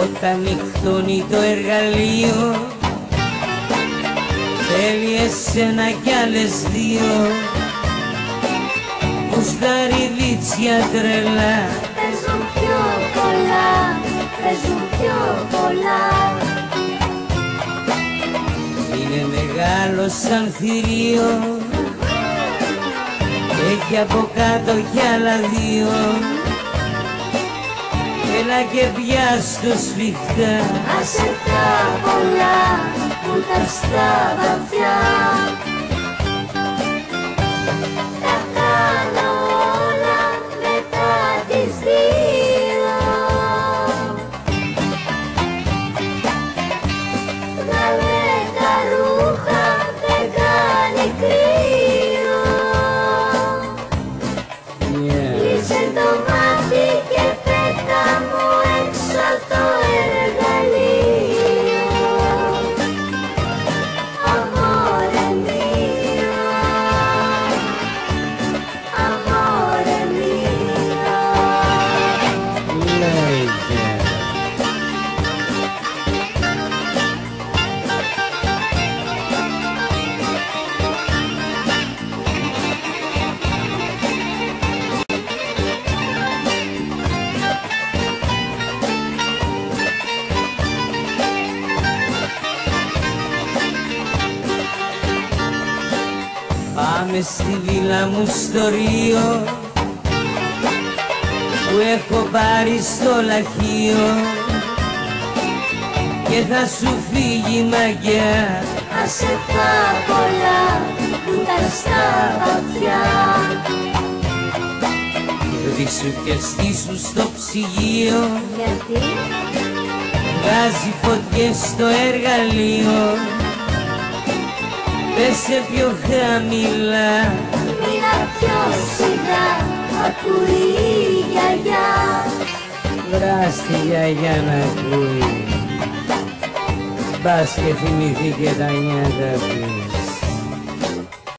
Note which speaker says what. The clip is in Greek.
Speaker 1: Όταν νυχτώνει το εργαλείο θέλει εσένα κι άλλες δύο που στα ριβίτσια τρελά
Speaker 2: παίζουν πιο πολλά, παίζουν πιο πολλά.
Speaker 1: Είναι μεγάλο σαν θηρίο, έχει από κάτω κι άλλα δύο. Έλα και πιάσ' το σφιχτά,
Speaker 2: άσε τα πολλά που τα στα βαθιά. Τα κάνω όλα μετά τις δύο. Βγάλε τα ρούχα, δεν κάνει κρύο. Κλείσε το μάτι και πέτα μου έξω το εργαλείο. Amore mio, amore mio.
Speaker 1: λέγε. Πάμε στη βίλα μου στο Ρίο που έχω πάρει στο λαχείο και θα σου φύγει μαγιά.
Speaker 2: Άσε τα πολλά που τα στα βαθιά.
Speaker 1: Ρίξου και στήσου στο ψυγείο,
Speaker 2: Γιατί
Speaker 1: βγάζει φωτιές στο εργαλείο. Πέσε πιο χαμηλά,
Speaker 2: μίλα πιο σιγά, ακούει η γιαγιά.
Speaker 1: βρας τη γιαγιά να ακούει, μπας και θυμηθεί και τα νιάτα πει.